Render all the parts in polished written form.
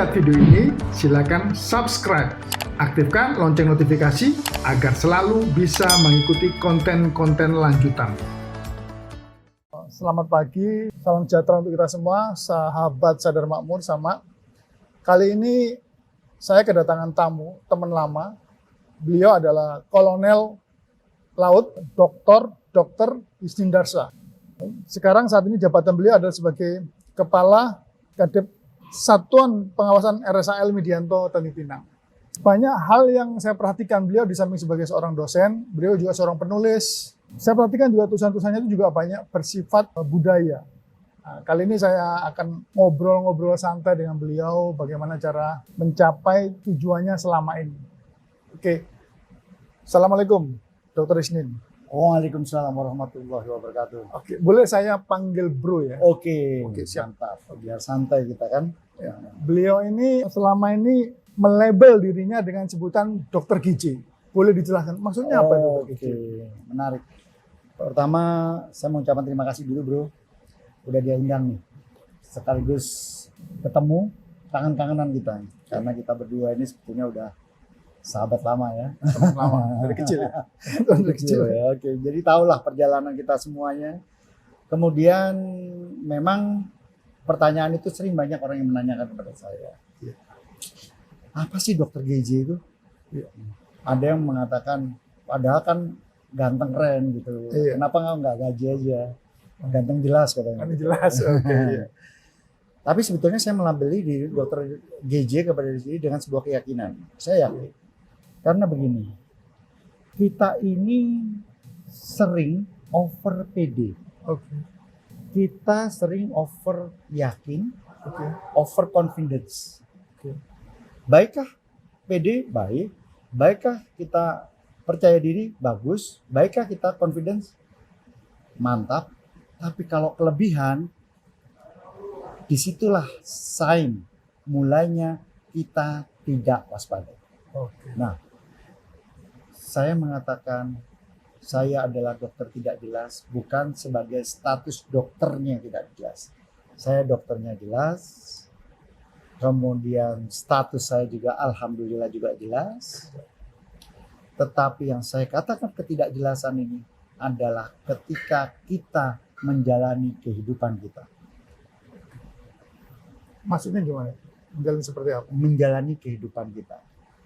lihat video ini, silakan subscribe. Aktifkan lonceng notifikasi agar selalu bisa mengikuti konten-konten lanjutan. Selamat pagi, salam sejahtera untuk kita semua, sahabat Sadar Makmur sama. Kali ini saya kedatangan tamu, teman lama. Beliau adalah Kolonel Laut Dr. Isnindarsa. Sekarang saat ini jabatan beliau adalah sebagai Kepala Kadep Satuan Pengawasan RSAL Midianto Tanjung Pinang. Banyak hal yang saya perhatikan beliau di samping sebagai seorang dosen, beliau juga seorang penulis. Saya perhatikan juga tulisan-tulisannya itu juga banyak bersifat budaya. Nah, kali ini saya akan ngobrol-ngobrol santai dengan beliau bagaimana cara mencapai tujuannya selama ini. Oke, Assalamualaikum Dr. Isnin. Waalaikumsalam warahmatullahi wabarakatuh. Oke, boleh saya panggil bro ya? Oke, siap. mantap. Biar santai kita kan. Ya. Beliau ini selama ini melabel dirinya dengan sebutan Dr. GJ. Boleh dijelaskan maksudnya apa itu Dr. GJ? Oke, menarik. Pertama, saya mau ucapkan terima kasih dulu bro. Udah diundang nih. Sekaligus ketemu, kangen-kangenan kita. Karena kita berdua ini sebetulnya udah sahabat lama ya. Teman lama, dari kecil ya? Dari kecil ya. Oke, jadi tahulah perjalanan kita semuanya. Kemudian memang pertanyaan itu sering banyak orang yang menanyakan kepada saya. Ya. Apa sih Dokter GJ itu? Ya. Ada yang mengatakan, padahal kan ganteng keren gitu. Ya. Kenapa nggak gaji aja? Ganteng jelas katanya. Kan jelas, oke. Ya. Tapi sebetulnya saya melabeli di Dokter GJ kepada diri dengan sebuah keyakinan. Saya yakin. Karena begini, kita ini sering over PD. Oke. Kita sering over yakin, Oke. over confidence. Oke. Baikkah PD? Baik. Baikkah kita percaya diri? Bagus. Baikkah kita confidence? Mantap. Tapi kalau kelebihan, disitulah sign mulainya kita tidak waspada. Oke. Nah, saya mengatakan saya adalah dokter tidak jelas, bukan sebagai status dokternya yang tidak jelas. Saya dokternya jelas, kemudian status saya juga alhamdulillah juga jelas. Tetapi yang saya katakan ketidakjelasan ini adalah ketika kita menjalani kehidupan kita. Maksudnya gimana? Menjalani seperti apa? Menjalani kehidupan kita.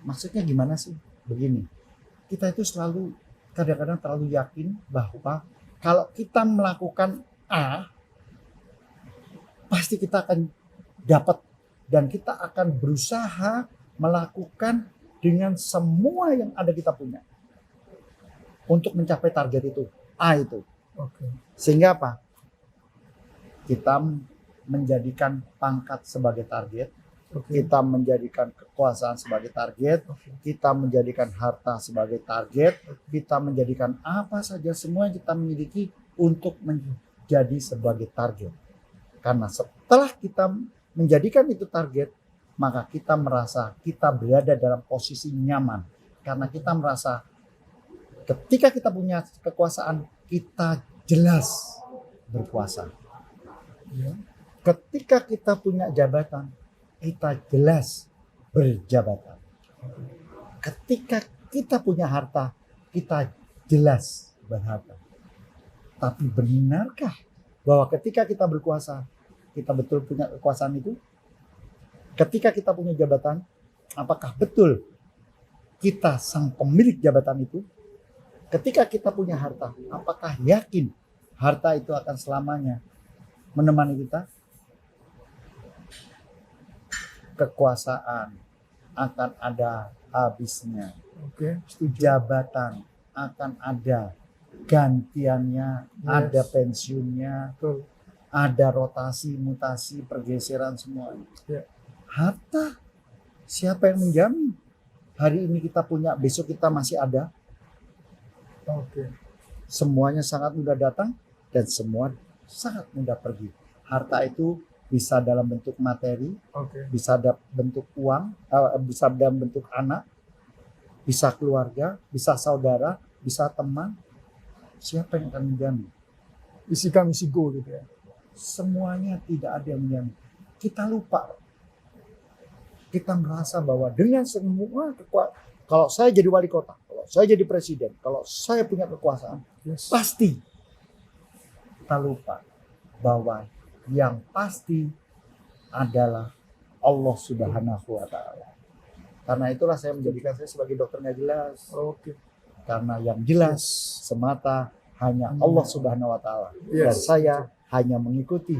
Maksudnya gimana sih? Begini. Kita itu selalu kadang-kadang terlalu yakin bahwa kalau kita melakukan A, pasti kita akan dapat dan kita akan berusaha melakukan dengan semua yang ada kita punya untuk mencapai target itu, A itu. Oke. Sehingga apa? Kita menjadikan pangkat sebagai target. Oke. Kita menjadikan kekuasaan sebagai target, kita menjadikan harta sebagai target, kita menjadikan apa saja semua yang kita miliki untuk menjadi sebagai target. Karena setelah kita menjadikan itu target, maka kita merasa kita berada dalam posisi nyaman. Karena kita merasa ketika kita punya kekuasaan, kita jelas berkuasa. Ya. Ketika kita punya jabatan, kita jelas berjabatan. Ketika kita punya harta, kita jelas berharta. Tapi benarkah bahwa ketika kita berkuasa, kita betul punya kekuasaan itu? Ketika kita punya jabatan, apakah betul kita sang pemilik jabatan itu? Ketika kita punya harta, apakah yakin harta itu akan selamanya menemani kita? Kekuasaan akan ada habisnya. Oke, setuju. Jabatan akan ada gantiannya, Yes. ada pensiunnya, Betul. ada rotasi, mutasi, pergeseran semua. Ya. Harta, siapa yang menjamin? Hari ini kita punya, besok kita masih ada. Oke. Semuanya sangat mudah datang dan semua sangat mudah pergi. Harta itu bisa dalam bentuk materi, Oke. bisa dalam bentuk uang, bisa dalam bentuk anak, bisa keluarga, bisa saudara, bisa teman. Siapa yang akan menjamin? Isi kami isi go gitu ya. Semuanya tidak ada yang menjamin. Kita lupa. kita merasa bahwa dengan semua kalau saya jadi wali kota, kalau saya jadi presiden, kalau saya punya kekuasaan, pasti kita lupa bahwa yang pasti adalah Allah Subhanahu wa Ta'ala. Karena itulah saya menjadikan saya sebagai dokter nggak jelas. Oke. Karena yang jelas semata hanya Allah Subhanahu wa Ta'ala. Dan saya hanya mengikuti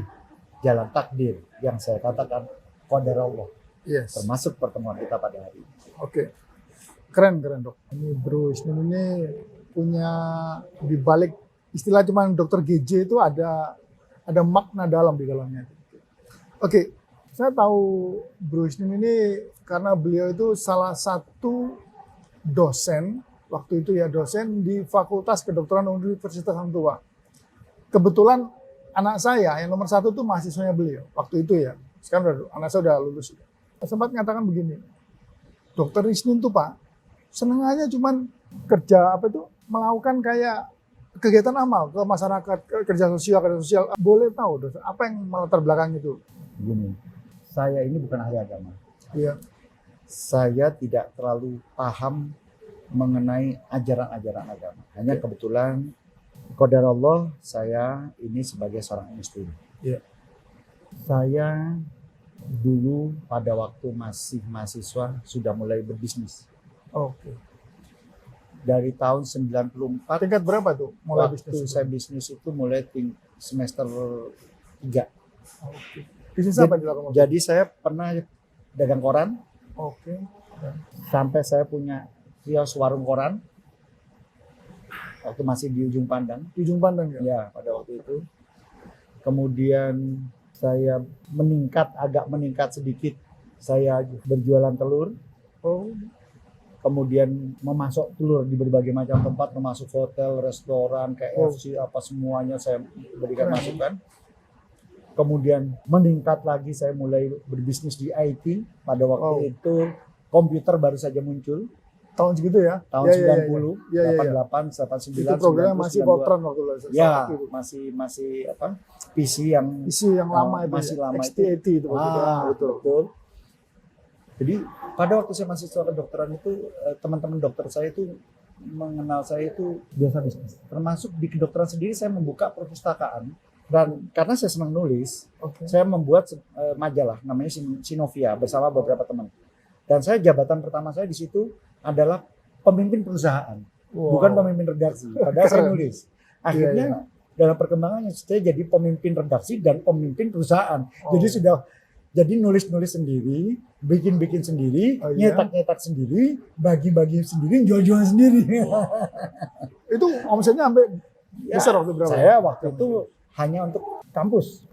jalan takdir yang saya katakan qadar Allah. Termasuk pertemuan kita pada hari ini. Oke. Keren dok. Ini Bro Isnin ini punya di balik istilah cuman dokter GJ itu ada makna dalam di dalamnya. Oke. Saya tahu Bro Isnin ini karena beliau itu salah satu dosen, waktu itu ya dosen di Fakultas Kedokteran Universitas Hang Tuah. Kebetulan anak saya yang nomor 1 tuh mahasiswanya beliau, waktu itu ya. Sekarang anak saya udah lulus. Sempat mengatakan begini, Dokter Isnin tuh Pak, seneng aja cuman kerja melakukan kayak kegiatan amal ke masyarakat, kerja sosial. Boleh tahu dosen, apa yang melatar belakang itu? Begini, saya ini bukan ahli agama. Iya. Saya tidak terlalu paham mengenai ajaran-ajaran agama. Hanya kebetulan qadar Allah saya ini sebagai seorang muslim. Iya. Saya dulu pada waktu masih mahasiswa sudah mulai berbisnis. Oke. Dari tahun 94. Tingkat berapa tuh mulai waktu bisnis? saya bisnis itu mulai semester 3. Oke. Bisnis apa yang dilakukan? Jadi saya pernah dagang koran. Oke. Sampai saya punya kios warung koran. Waktu masih di Ujung Pandang. Di Ujung Pandang ya? Ya, pada waktu itu. Kemudian saya agak meningkat sedikit. Saya berjualan telur. Oh. Kemudian memasok telur di berbagai macam tempat, termasuk hotel, restoran, KFC, apa semuanya saya berikan masukan. Kemudian meningkat lagi, saya mulai berbisnis di IT. Pada waktu itu komputer baru saja muncul. Tahun segitu ya? Tahun 90, 88, 89. Itu programnya masih Fortran waktu itu. Ya, masih PC yang lama itu. Masih lama XT80 itu. Betul. Jadi pada waktu saya masih sekolah kedokteran itu, teman-teman dokter saya itu mengenal saya itu biasa bisnis. Termasuk di kedokteran sendiri saya membuka perpustakaan. Dan karena saya senang nulis, saya membuat majalah namanya Sinovia bersama beberapa teman. Dan jabatan pertama saya di situ adalah pemimpin perusahaan, bukan pemimpin redaksi. Padahal saya nulis. Akhirnya dalam perkembangannya saya jadi pemimpin redaksi dan pemimpin perusahaan. Jadi nulis-nulis sendiri, bikin sendiri, nyetak sendiri, bagi-bagi sendiri, jual-jual sendiri. Itu omsetnya sampai besar waktu berapa? Saya waktu itu hanya untuk kampus.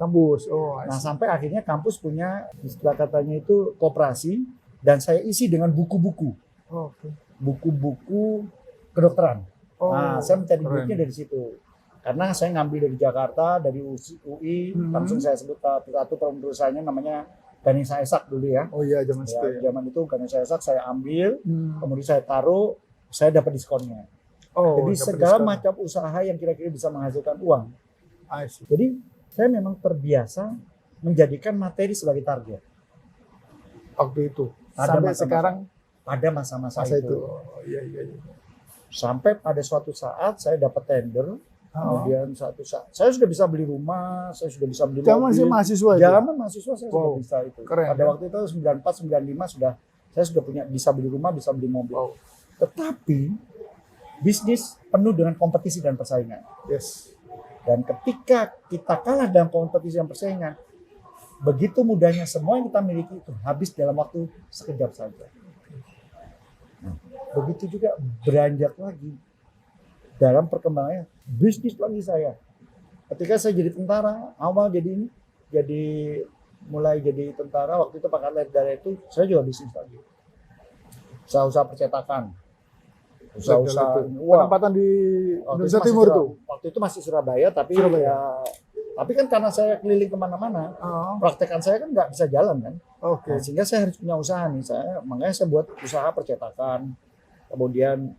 Nah, sampai akhirnya kampus punya istilah katanya itu koperasi dan saya isi dengan buku-buku. Buku-buku kedokteran. Nah, saya mencari duitnya dari situ. Karena saya ngambil dari Jakarta, dari UI, langsung saya sebut satu perusahaannya namanya Ganesha Esak dulu ya. Oh iya, zaman itu Ganesha Esak saya ambil, kemudian saya taruh, saya dapat diskonnya. Jadi segala macam usaha yang kira-kira bisa menghasilkan uang. Jadi saya memang terbiasa menjadikan materi sebagai target. Waktu itu. Sampai sekarang pada masa-masa itu. Iya. Sampai pada suatu saat saya dapat tender. Kemudian suatu saat saya sudah bisa beli rumah, saya sudah bisa beli mobil. Masih mahasiswa itu? Zaman mahasiswa saya sudah bisa itu. Keren, pada waktu itu 94, 95 saya sudah bisa beli rumah, bisa beli mobil. Tetapi bisnis penuh dengan kompetisi dan persaingan. Dan ketika kita kalah dalam kompetisi dan persaingan, begitu mudahnya semua yang kita miliki itu habis dalam waktu sekejap saja. Nah, begitu juga beranjak lagi dalam perkembangannya bisnis lagi saya. Ketika saya jadi tentara, awal mulai jadi tentara, waktu itu pangkat letnan itu saya juga bisnis lagi. Usaha-usaha percetakan. Usaha-usaha penempatan di Indonesia Timur tuh. Waktu itu masih Surabaya, tapi kan karena saya keliling kemana-mana, praktekan saya kan nggak bisa jalan kan. Nah, sehingga saya harus punya usaha nih. Makanya saya buat usaha percetakan, kemudian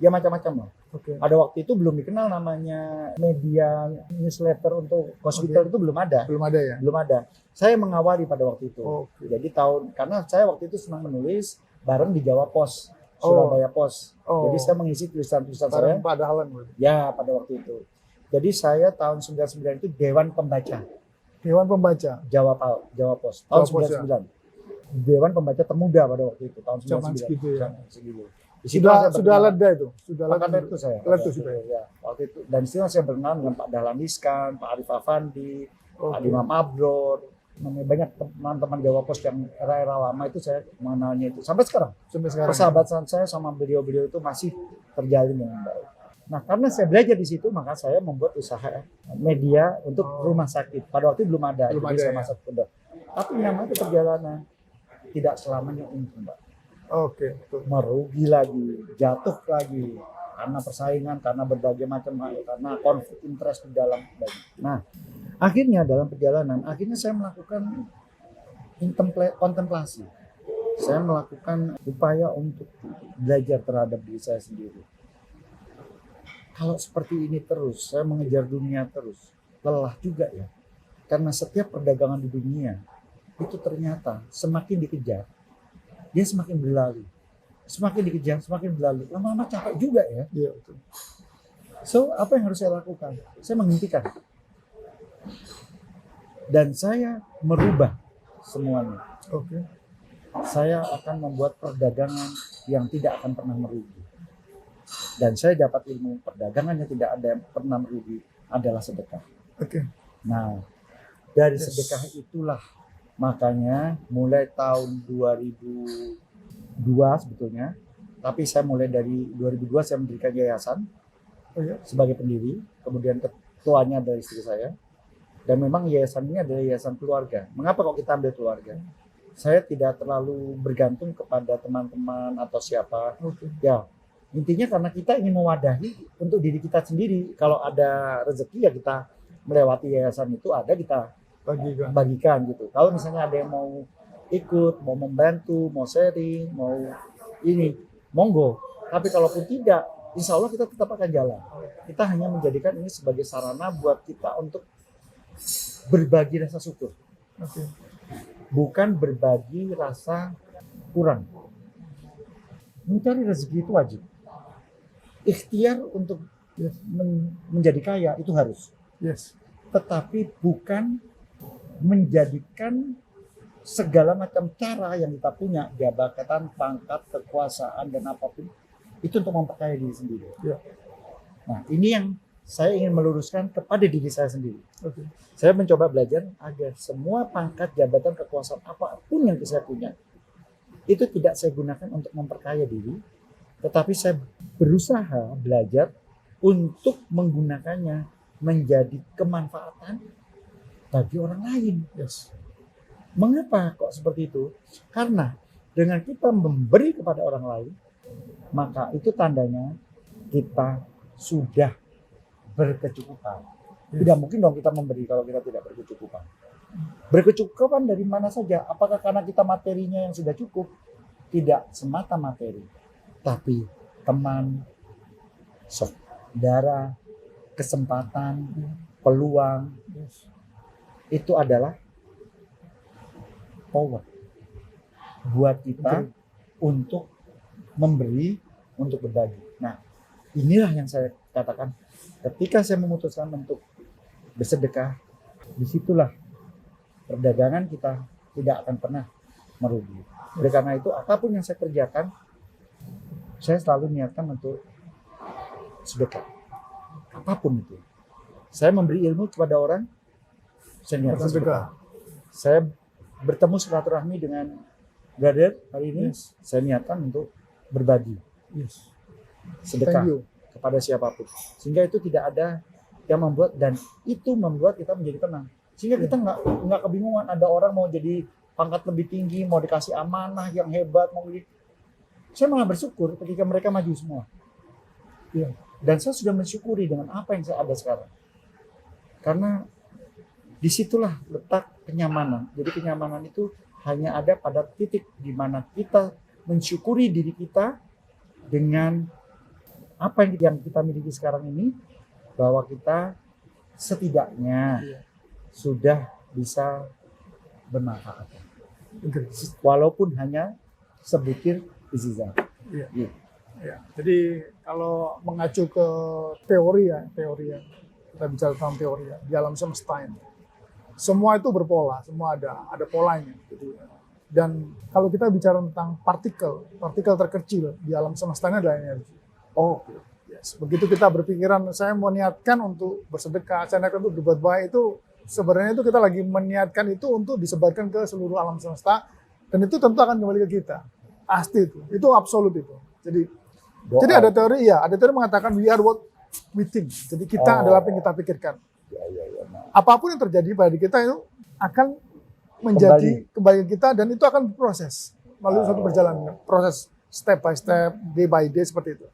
ya macam-macam lah. Oke. Pada waktu itu belum dikenal namanya media newsletter untuk hospital, itu belum ada. Belum ada ya? Belum ada. Saya mengawali pada waktu itu. Oke. Jadi karena saya waktu itu senang menulis bareng di Jawa Pos, Oh. Surabaya Pos. Oh. Jadi saya mengisi tulisan-tulisan saya. Bareng Pak Dahlan berarti. Ya, pada waktu itu. Jadi saya tahun 99 itu Dewan Pembaca Dewan Pembaca. Jawa Pos. Tahun Jawa Pos, 99. Dewan Pembaca termuda pada waktu itu, tahun 99. Zaman segitu ya. Zaman segitu. Di situ saya Sudah berkenal. leda itu. Sudah Angkatan leda. itu saya. Leda sudah ya. Ya, waktu itu. Dan di situ saya berkenal dengan Pak Dahlan Iskan, Pak Arif Afandi, Oke. Pak Imam Abdur. Banyak teman-teman Jawa Pos yang era-era lama itu saya mengenalnya itu. Sampai sekarang. Sampai sekarang. Persahabatan saya sama beliau-beliau itu masih terjalin dengan baik. Nah, karena saya belajar di situ, maka saya membuat usaha media untuk rumah sakit. Pada waktu itu belum ada, Belum jadi ada saya ya. masuk ke Tapi namanya itu perjalanan. Tidak selamanya untung, Mbak. Oke. Betul. Merugi lagi, jatuh lagi. Karena persaingan, karena berbagai macam hal, karena konflik interest di dalam banyak. Nah, akhirnya dalam perjalanan, akhirnya saya melakukan kontemplasi. Saya melakukan upaya untuk belajar terhadap diri saya sendiri. Kalau seperti ini terus, saya mengejar dunia terus, lelah juga ya. Karena setiap perdagangan di dunia, itu ternyata semakin dikejar, dia semakin berlalu. Semakin dikejar, semakin berlalu. Lama-lama capek juga ya. Iya, betul. So, apa yang harus saya lakukan? Saya menghentikan. Dan saya merubah semuanya. Oke. Saya akan membuat perdagangan yang tidak akan pernah merugi. Dan saya dapat ilmu perdagangan yang tidak ada yang pernah merugi adalah sedekah. Oke. Nah, dari sedekah itulah makanya mulai tahun 2002 sebetulnya, tapi saya mulai dari 2002 saya mendirikan yayasan Oh ya. sebagai pendiri, kemudian ketuanya adalah istri saya. Dan memang yayasan ini adalah yayasan keluarga. Mengapa kok kita ambil keluarga? Saya tidak terlalu bergantung kepada teman-teman atau siapa. Oke. Ya, intinya karena kita ingin mewadahi untuk diri kita sendiri. Kalau ada rezeki ya kita melewati yayasan itu, ada kita Bagikan. bagikan gitu. Kalau misalnya ada yang mau ikut, mau membantu, mau sharing, mau ini, monggo. Tapi kalaupun tidak, insya Allah kita tetap akan jalan. Kita hanya menjadikan ini sebagai sarana buat kita untuk berbagi rasa syukur. Oke. Bukan berbagi rasa kurang. Mencari rezeki itu wajib. Ikhtiar untuk menjadi kaya itu harus. Yes. Tetapi bukan menjadikan segala macam cara yang kita punya, jabatan, pangkat, kekuasaan, dan apapun, itu untuk memperkaya diri sendiri. Ya. Nah, ini yang saya ingin meluruskan kepada diri saya sendiri. Oke. Saya mencoba belajar agar semua pangkat, jabatan, kekuasaan apapun yang saya punya itu tidak saya gunakan untuk memperkaya diri, tetapi saya berusaha belajar untuk menggunakannya menjadi kemanfaatan bagi orang lain. Yes. Mengapa kok seperti itu? Karena dengan kita memberi kepada orang lain, maka itu tandanya kita sudah berkecukupan. Tidak mungkin dong kita memberi kalau kita tidak berkecukupan. Berkecukupan dari mana saja? Apakah karena kita materinya yang sudah cukup? Tidak semata materi, tapi teman, saudara, kesempatan, peluang, Yes. itu adalah power buat kita untuk memberi, untuk berbagi. Nah, inilah yang saya katakan, ketika saya memutuskan untuk bersedekah, disitulah perdagangan kita tidak akan pernah merugi. Oleh karena itu, apapun yang saya kerjakan, saya selalu niatkan untuk sedekah. Apapun itu. Saya memberi ilmu kepada orang, saya niatkan sedekah. Saya bertemu silaturahmi dengan brother hari ini, Yes. saya niatkan untuk berbagi. Yes. Sedekah Thank you. kepada siapapun. Sehingga itu tidak ada yang membuat, dan itu membuat kita menjadi tenang. Sehingga kita nggak kebingungan, ada orang mau jadi pangkat lebih tinggi, mau dikasih amanah yang hebat, mau jadi. Saya malah bersyukur ketika mereka maju semua. Ya. Dan saya sudah mensyukuri dengan apa yang saya ada sekarang. Karena disitulah letak kenyamanan. Jadi kenyamanan itu hanya ada pada titik di mana kita mensyukuri diri kita dengan apa yang kita miliki sekarang ini, bahwa kita setidaknya sudah bisa bermanfaat. Walaupun hanya sebutir isi zat. Iya. Ya. Jadi kalau mengacu ke teori ya, kita bicara tentang teori ya, di alam semesta ini, semua itu berpola, semua ada polanya. Gitu. Dan kalau kita bicara tentang partikel terkecil di alam semesta ini adalah energi. Oh, yes. Begitu kita berpikiran, saya mau niatkan untuk bersedekah, saya niatkan untuk berbuat baik, itu sebenarnya itu kita lagi meniatkan itu untuk disebarkan ke seluruh alam semesta, dan itu tentu akan kembali ke kita. Pasti itu absolut itu. Jadi ada teori mengatakan we are what we think. Jadi kita adalah apa yang kita pikirkan. Apapun yang terjadi pada diri kita itu akan menjadi kembali ke kita, dan itu akan berproses melalui suatu perjalanan, proses step by step, day by day seperti itu.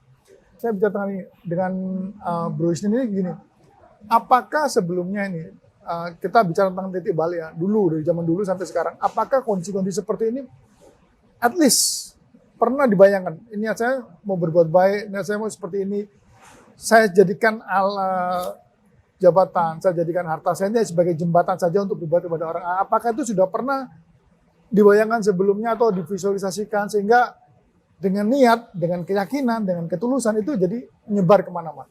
Saya bicara dengan Bro Isnin ini gini, apakah sebelumnya ini kita bicara tentang titik balik ya, dari zaman dulu sampai sekarang, apakah kondisi-kondisi seperti ini at least pernah dibayangkan, ini saya mau berbuat baik, ini saya mau seperti ini, saya jadikan jabatan, saya jadikan harta saya ini sebagai jembatan saja untuk berbuat kepada orang. Apakah itu sudah pernah dibayangkan sebelumnya atau divisualisasikan, sehingga dengan niat, dengan keyakinan, dengan ketulusan itu jadi menyebar kemana-mana?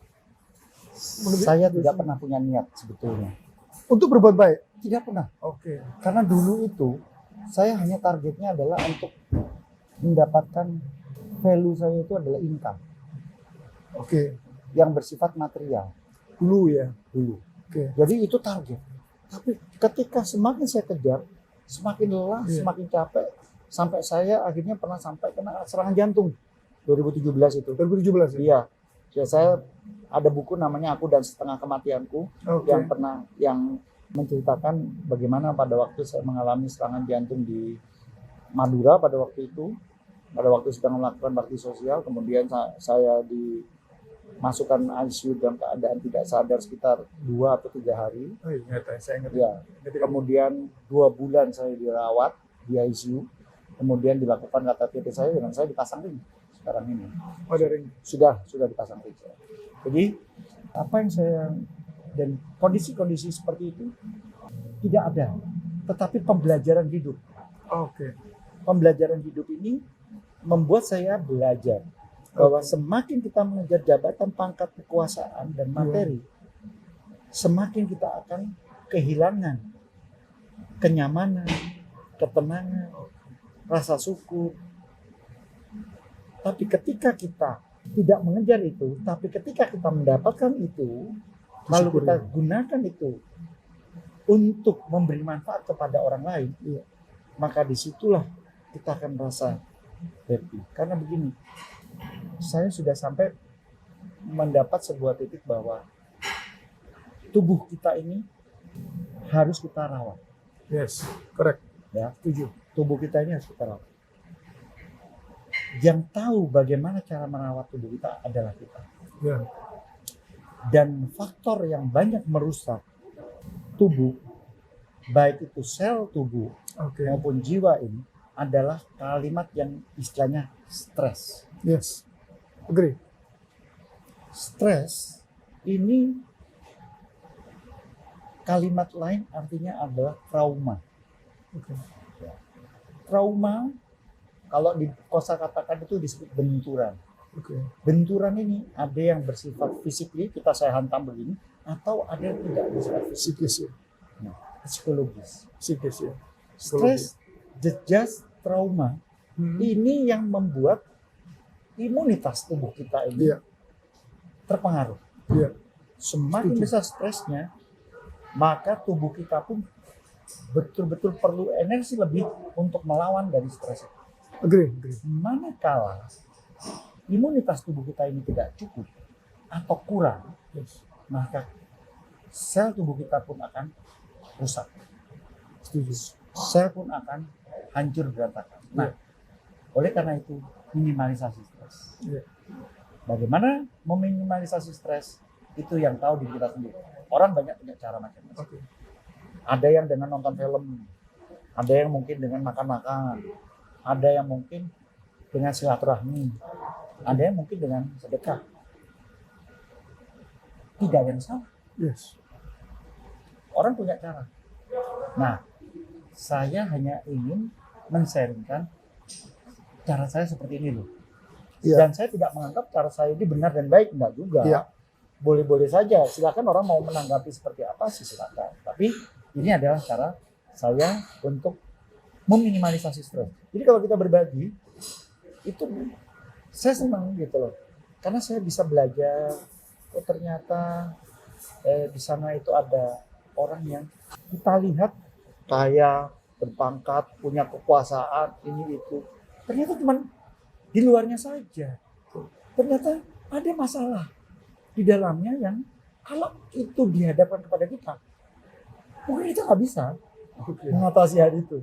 Saya tidak pernah punya niat sebetulnya untuk berbuat baik. Tidak pernah. Oke. Karena dulu itu saya hanya targetnya adalah untuk mendapatkan value saya itu adalah income. Oke. Yang bersifat material. Dulu ya. Oke. Jadi itu target. Tapi ketika semakin saya kejar, semakin lelah, semakin capek, sampai saya akhirnya pernah sampai kena serangan jantung 2017 itu. 2017 ya? Iya. Ya, saya ada buku namanya Aku dan Setengah Kematianku, yang menceritakan bagaimana pada waktu saya mengalami serangan jantung di Madura pada waktu itu, pada waktu sedang melakukan bakti sosial, kemudian saya dimasukkan ICU dalam keadaan tidak sadar sekitar 2 atau 3 hari. Oh iya, saya ingat. Ya. Kemudian 2 bulan saya dirawat di ICU, kemudian dilakukan KTP saya, dan saya dipasang ring sekarang ini. Oh, ada ring. Sudah dipasang ring. Jadi apa yang saya, dan kondisi-kondisi seperti itu tidak ada, tetapi pembelajaran hidup. Oke. Pembelajaran hidup ini membuat saya belajar bahwa semakin kita mengejar jabatan, pangkat, kekuasaan, dan materi, semakin kita akan kehilangan kenyamanan, ketenangan, rasa syukur. Tapi ketika kita tidak mengejar itu, tapi ketika kita mendapatkan itu, lalu kita gunakan itu untuk memberi manfaat kepada orang lain, maka disitulah kita akan merasa happy. Karena begini, saya sudah sampai mendapat sebuah titik bahwa tubuh kita ini harus kita rawat. Yes, correct. Ya, setuju. Tubuh kita ini harus kita rawat. Yang tahu bagaimana cara merawat tubuh kita adalah kita. Yeah. Dan faktor yang banyak merusak tubuh, baik itu sel tubuh maupun jiwa ini, adalah kalimat yang istilahnya stres. Yes, agree. Stres ini kalimat lain artinya adalah trauma. Trauma kalau di kosakatakan itu disebut benturan. Benturan ini ada yang bersifat fisik, saya hantam begini, atau ada yang tidak bersifat psikis ya. Nah, psikologis. Psikis ya. Stres, just trauma, ini yang membuat imunitas tubuh kita ini terpengaruh. Semakin besar stresnya, maka tubuh kita pun betul-betul perlu energi lebih untuk melawan dari stres itu. Agree. Manakala imunitas tubuh kita ini tidak cukup atau kurang, maka sel tubuh kita pun akan rusak. Sel pun akan hancur berantakan. Nah, oleh karena itu minimalisasi stres. Bagaimana meminimalisasi stres? Itu yang tahu diri kita sendiri. Orang banyak punya cara macam-macam. Ada yang dengan nonton film, ada yang mungkin dengan makan-makan, ada yang mungkin dengan silaturahmi, ada yang mungkin dengan sedekah. tidak ada yang salah. Yes. Orang punya cara. Nah, saya hanya ingin men-sharingkan cara saya seperti ini loh. Iya. Dan saya tidak menganggap cara saya ini benar dan baik, enggak juga. Iya. Boleh-boleh saja, silakan orang mau menanggapi seperti apa sih silakan. Tapi ini adalah cara saya untuk meminimalisasi stres. Jadi kalau kita berbagi, itu saya senang gitu loh. Karena saya bisa belajar, oh ternyata di sana itu ada orang yang kita lihat kaya, berpangkat, punya kekuasaan, ini itu. Ternyata cuma di luarnya saja. Ternyata ada masalah di dalamnya yang kalau itu dihadapkan kepada kita, mungkin kita nggak bisa mengatasi hal itu.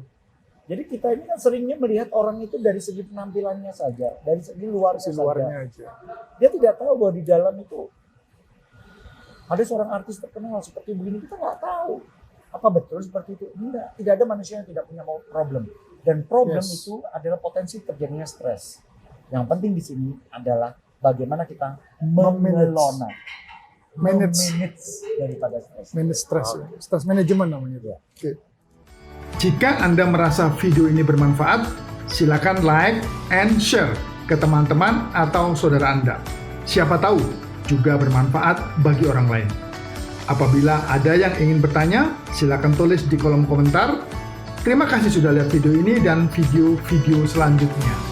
Jadi kita ini kan seringnya melihat orang itu dari segi penampilannya saja, dari segi luarnya aja. Dia tidak tahu bahwa di dalam itu ada seorang artis terkenal seperti begini, kita nggak tahu. Apa betul seperti itu? Enggak, tidak ada manusia yang tidak punya problem. Dan problem itu adalah potensi terjadinya stres. Yang penting di sini adalah bagaimana kita mengelola manage daripada stres. Manage stres, stres manajemen namanya. Ya. Oke. Jika Anda merasa video ini bermanfaat, silakan like and share ke teman-teman atau saudara Anda. Siapa tahu juga bermanfaat bagi orang lain. Apabila ada yang ingin bertanya, silakan tulis di kolom komentar. Terima kasih sudah lihat video ini dan video-video selanjutnya.